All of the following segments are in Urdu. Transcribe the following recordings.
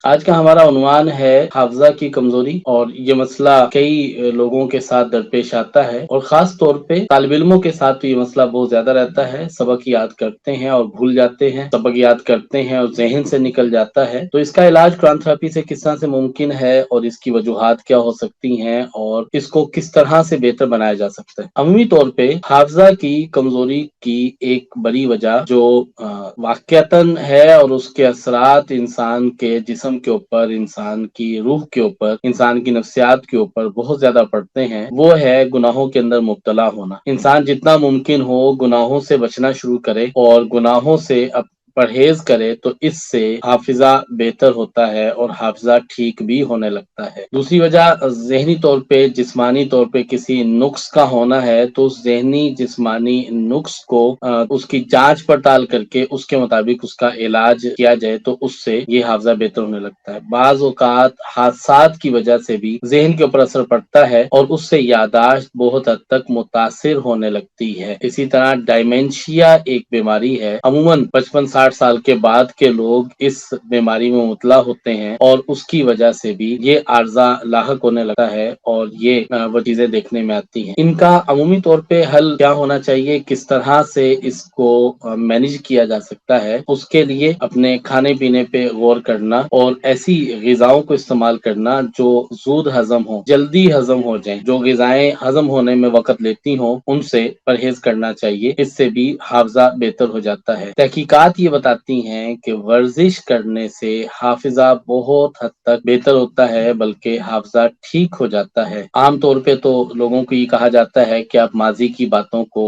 آج کا ہمارا عنوان ہے حافظہ کی کمزوری، اور یہ مسئلہ کئی لوگوں کے ساتھ درپیش آتا ہے، اور خاص طور پہ طالب علموں کے ساتھ تو یہ مسئلہ بہت زیادہ رہتا ہے۔ سبق یاد کرتے ہیں اور بھول جاتے ہیں، سبق یاد کرتے ہیں اور ذہن سے نکل جاتا ہے۔ تو اس کا علاج قرآن تھراپی سے کس طرح سے ممکن ہے، اور اس کی وجوہات کیا ہو سکتی ہیں، اور اس کو کس طرح سے بہتر بنایا جا سکتا ہے۔ عمومی طور پہ حافظہ کی کمزوری کی ایک بڑی وجہ جو واقعتاً ہے، اور اس کے اثرات انسان کے جسم کے اوپر، انسان کی روح کے اوپر، انسان کی نفسیات کے اوپر بہت زیادہ پڑتے ہیں، وہ ہے گناہوں کے اندر مبتلا ہونا۔ انسان جتنا ممکن ہو گناہوں سے بچنا شروع کرے اور گناہوں سے پرہیز کرے، تو اس سے حافظہ بہتر ہوتا ہے اور حافظہ ٹھیک بھی ہونے لگتا ہے۔ دوسری وجہ ذہنی طور پہ، جسمانی طور پہ کسی نقص کا ہونا ہے، تو اس ذہنی جسمانی نقص کو اس کی جانچ پڑتال کر کے اس کے مطابق اس کا علاج کیا جائے، تو اس سے یہ حافظہ بہتر ہونے لگتا ہے۔ بعض اوقات حادثات کی وجہ سے بھی ذہن کے اوپر اثر پڑتا ہے، اور اس سے یادداشت بہت حد تک متاثر ہونے لگتی ہے۔ اسی طرح ڈائمینشیا ایک بیماری ہے، عموماً 55-60 سال کے بعد کے لوگ اس بیماری میں مبتلا ہوتے ہیں، اور اس کی وجہ سے بھی یہ عارضہ لاحق ہونے لگتا ہے، اور یہ وہ چیزیں دیکھنے میں آتی ہیں۔ ان کا عمومی طور پہ حل کیا ہونا چاہیے، کس طرح سے اس کو مینیج کیا جا سکتا ہے، اس کے لیے اپنے کھانے پینے پہ غور کرنا، اور ایسی غذاؤں کو استعمال کرنا جو زود ہضم ہو، جلدی ہضم ہو جائیں، جو غذائیں ہضم ہونے میں وقت لیتی ہوں ان سے پرہیز کرنا چاہیے۔ اس سے بھی حافظہ بہتر ہو جاتا ہے۔ تحقیقات یہ بتاتی ہیں کہ ورزش کرنے سے حافظہ بہت حد تک بہتر ہوتا ہے، بلکہ حافظہ ٹھیک ہو جاتا ہے۔ عام طور پہ تو لوگوں کو یہ کہا جاتا ہے کہ آپ ماضی کی باتوں کو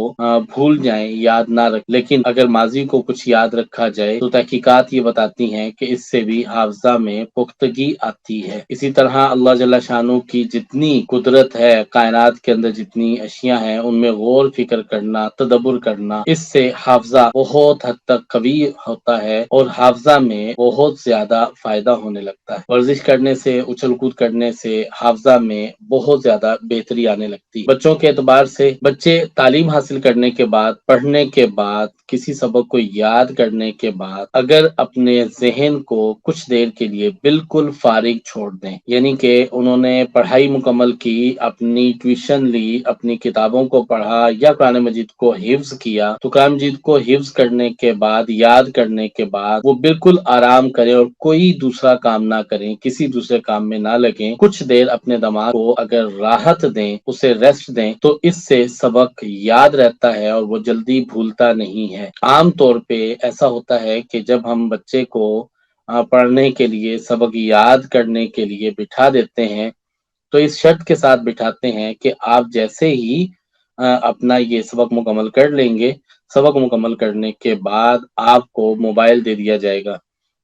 بھول جائیں، یاد نہ رکھ، لیکن اگر ماضی کو کچھ یاد رکھا جائے تو تحقیقات یہ بتاتی ہیں کہ اس سے بھی حافظہ میں پختگی آتی ہے۔ اسی طرح اللہ جل شانہ کی جتنی قدرت ہے، کائنات کے اندر جتنی اشیاء ہیں، ان میں غور فکر کرنا، تدبر کرنا، اس سے حافظہ بہت حد تک قوی ہوتا ہے، اور حافظہ میں بہت زیادہ فائدہ ہونے لگتا ہے۔ ورزش کرنے سے، اچھل کود کرنے سے حافظہ میں بہت زیادہ بہتری آنے لگتی ہے۔ بچوں کے اعتبار سے، بچے تعلیم حاصل کرنے کے بعد، پڑھنے کے بعد، کسی سبق کو یاد کرنے کے بعد اگر اپنے ذہن کو کچھ دیر کے لیے بالکل فارغ چھوڑ دیں، یعنی کہ انہوں نے پڑھائی مکمل کی، اپنی ٹیوشن لی، اپنی کتابوں کو پڑھا، یا قرآن مجید کو حفظ کیا، تو قرآن مجید کو حفظ کرنے کے بعد، یاد کرنے کے بعد وہ بالکل آرام کریں اور کوئی دوسرا کام نہ کریں، کسی دوسرے کام میں نہ لگیں، کچھ دیر اپنے دماغ کو اگر راحت دیں، اسے ریسٹ دیں، تو اس سے سبق یاد رہتا ہے اور وہ جلدی بھولتا نہیں ہے۔ عام طور پہ ایسا ہوتا ہے کہ جب ہم بچے کو پڑھنے کے لیے، سبق یاد کرنے کے لیے بٹھا دیتے ہیں، تو اس شرط کے ساتھ بٹھاتے ہیں کہ آپ جیسے ہی اپنا یہ سبق مکمل کر لیں گے، سبق مکمل کرنے کے بعد آپ کو موبائل دے دیا جائے گا،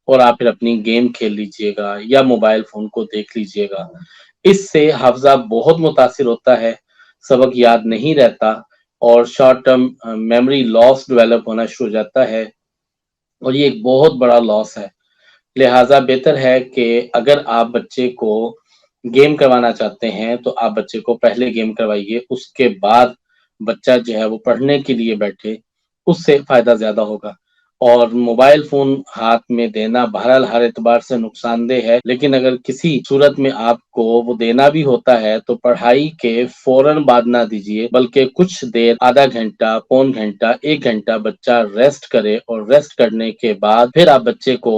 اور آپ پھر اپنی گیم کھیل لیجئے گا یا موبائل فون کو دیکھ لیجئے گا۔ اس سے حافظہ بہت متاثر ہوتا ہے، سبق یاد نہیں رہتا، اور short term memory loss develop ہونا شروع ہو جاتا ہے، اور یہ ایک بہت بڑا لاس ہے۔ لہٰذا بہتر ہے کہ اگر آپ بچے کو گیم کروانا چاہتے ہیں تو آپ بچے کو پہلے گیم کروائیے، اس کے بعد بچہ جو ہے وہ پڑھنے کے لیے بیٹھے، اس سے فائدہ زیادہ ہوگا۔ اور موبائل فون ہاتھ میں دینا بہرحال ہر اعتبار سے نقصان دہ ہے، لیکن اگر کسی صورت میں آپ کو وہ دینا بھی ہوتا ہے تو پڑھائی کے فوراً بعد نہ دیجیے، بلکہ کچھ دیر، آدھا گھنٹہ، پون گھنٹہ، 1 گھنٹہ بچہ ریسٹ کرے، اور ریسٹ کرنے کے بعد پھر آپ بچے کو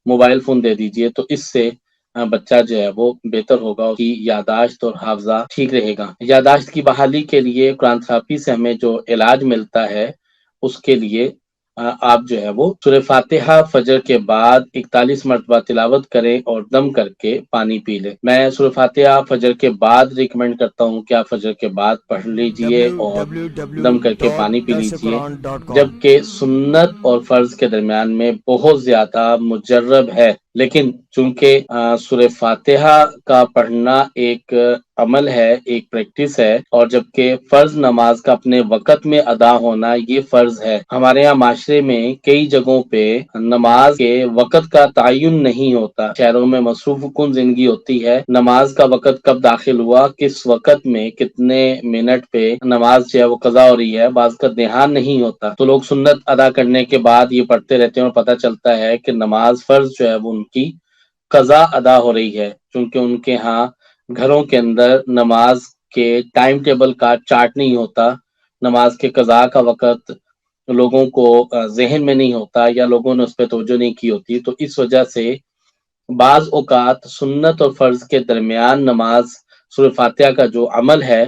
موبائل فون دے دیجیے، تو اس سے بچہ جو ہے وہ بہتر ہوگا، اس کی یادداشت اور حافظہ ٹھیک رہے گا۔ یادداشت کی بحالی کے لیے قرآن تھراپی سے ہمیں جو علاج ملتا ہے، اس کے لیے آپ جو ہے وہ سورہ فاتحہ فجر کے بعد 41 مرتبہ تلاوت کریں اور دم کر کے پانی پی لیں۔ میں سورہ فاتحہ فجر کے بعد ریکمینڈ کرتا ہوں کہ آپ فجر کے بعد پڑھ لیجئے اور دم کر کے پانی پی لیجئے، جبکہ سنت اور فرض کے درمیان میں بہت زیادہ مجرب ہے۔ لیکن چونکہ سورہ فاتحہ کا پڑھنا ایک عمل ہے، ایک پریکٹس ہے، اور جبکہ فرض نماز کا اپنے وقت میں ادا ہونا یہ فرض ہے۔ ہمارے یہاں معاشرے میں کئی جگہوں پہ نماز کے وقت کا تعین نہیں ہوتا، شہروں میں مصروف کن زندگی ہوتی ہے، نماز کا وقت کب داخل ہوا، کس وقت میں کتنے منٹ پہ نماز جو ہے وہ قضا ہو رہی ہے، بعض کا دھیان نہیں ہوتا، تو لوگ سنت ادا کرنے کے بعد یہ پڑھتے رہتے ہیں، اور پتہ چلتا ہے کہ نماز فرض جو ہے وہ ان کی قضا ادا ہو رہی ہے، چونکہ ان کے ہاں گھروں کے اندر نماز کے ٹائم ٹیبل کا چارٹ نہیں ہوتا، نماز کے قضا کا وقت لوگوں کو ذہن میں نہیں ہوتا، یا لوگوں نے اس پہ توجہ نہیں کی ہوتی، تو اس وجہ سے بعض اوقات سنت اور فرض کے درمیان نماز سورہ فاتحہ کا جو عمل ہے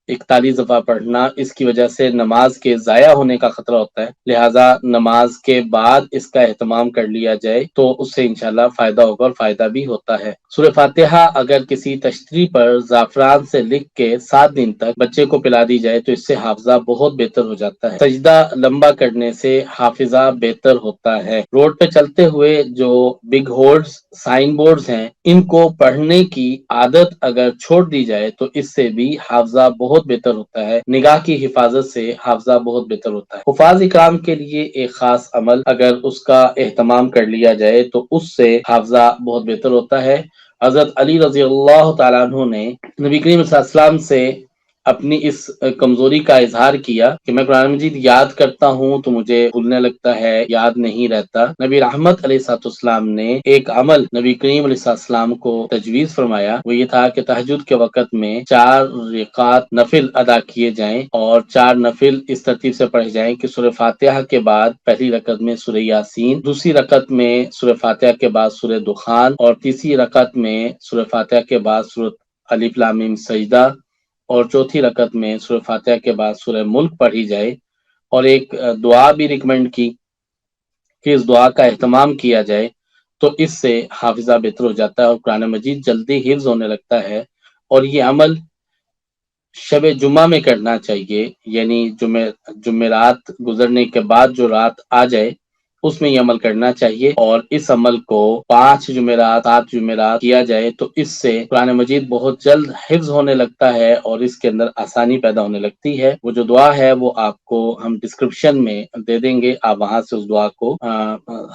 41 دفعہ پڑھنا، اس کی وجہ سے نماز کے ضائع ہونے کا خطرہ ہوتا ہے، لہٰذا نماز کے بعد اس کا اہتمام کر لیا جائے تو اس سے انشاءاللہ فائدہ ہوگا، اور فائدہ بھی ہوتا ہے۔ سورہ فاتحہ اگر کسی تشتری پر زعفران سے لکھ کے 7 دن تک بچے کو پلا دی جائے تو اس سے حافظہ بہت بہتر ہو جاتا ہے۔ سجدہ لمبا کرنے سے حافظہ بہتر ہوتا ہے۔ روڈ پہ چلتے ہوئے جو بگ ہورڈز سائن بورڈز ہیں، ان کو پڑھنے کی عادت اگر چھوڑ دی جائے تو اس سے بھی حافظہ بہت بہتر ہوتا ہے، نگاہ کی حفاظت سے حافظہ بہت بہتر ہوتا ہے۔ حفاظ اکرام کے لیے ایک خاص عمل اگر اس کا اہتمام کر لیا جائے تو اس سے حافظہ بہت بہتر ہوتا ہے۔ حضرت علی رضی اللہ تعالیٰ عنہ نے نبی کریم صلی اللہ علیہ وسلم سے اپنی اس کمزوری کا اظہار کیا کہ میں قرآن مجید یاد کرتا ہوں تو مجھے بھولنے لگتا ہے، یاد نہیں رہتا۔ نبی رحمت علیہ الصلوۃ والسلام نے ایک عمل نبی کریم علیہ الصلوۃ والسلام کو تجویز فرمایا، وہ یہ تھا کہ تہجد کے وقت میں 4 رکعات نفل ادا کیے جائیں، اور 4 نفل اس ترتیب سے پڑھے جائیں کہ سورہ فاتحہ کے بعد پہلی رکعت میں سورہ یاسین، دوسری رکعت میں سورہ فاتحہ کے بعد سورہ دخان، اور تیسری رکعت میں سورہ فاتحہ کے بعد سورہ الف لام میم سجدہ، اور چوتھی رکعت میں سورہ فاتحہ کے بعد سورہ ملک پڑھی جائے۔ اور ایک دعا بھی ریکمینڈ کی کہ اس دعا کا اہتمام کیا جائے تو اس سے حافظہ بہتر ہو جاتا ہے اور قرآن مجید جلدی حفظ ہونے لگتا ہے۔ اور یہ عمل شب جمعہ میں کرنا چاہیے، یعنی جمعرات گزرنے کے بعد جو رات آ جائے اس میں یہ عمل کرنا چاہیے، اور اس عمل کو 5 جمعرات 7 جمعرات کیا جائے تو اس سے قرآن مجید بہت جلد حفظ ہونے لگتا ہے اور اس کے اندر آسانی پیدا ہونے لگتی ہے۔ وہ جو دعا ہے وہ آپ کو ہم ڈسکرپشن میں دے دیں گے، آپ وہاں سے اس دعا کو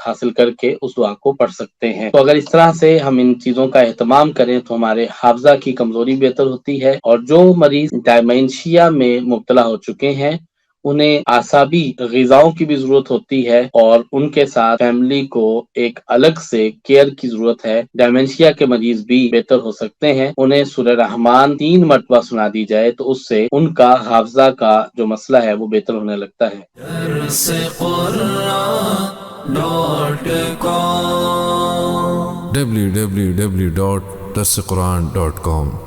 حاصل کر کے اس دعا کو پڑھ سکتے ہیں۔ تو اگر اس طرح سے ہم ان چیزوں کا اہتمام کریں تو ہمارے حافظہ کی کمزوری بہتر ہوتی ہے، اور جو مریض ڈائمینشیا میں مبتلا ہو چکے ہیں انہیں اعصابی غذاؤں کی بھی ضرورت ہوتی ہے، اور ان کے ساتھ فیملی کو ایک الگ سے کیئر کی ضرورت ہے۔ ڈائمینشیا کے مریض بھی بہتر ہو سکتے ہیں، انہیں سورہ رحمان 3 مرتبہ سنا دی جائے تو اس سے ان کا حافظہ کا جو مسئلہ ہے وہ بہتر ہونے لگتا ہے۔ www.darsequran.com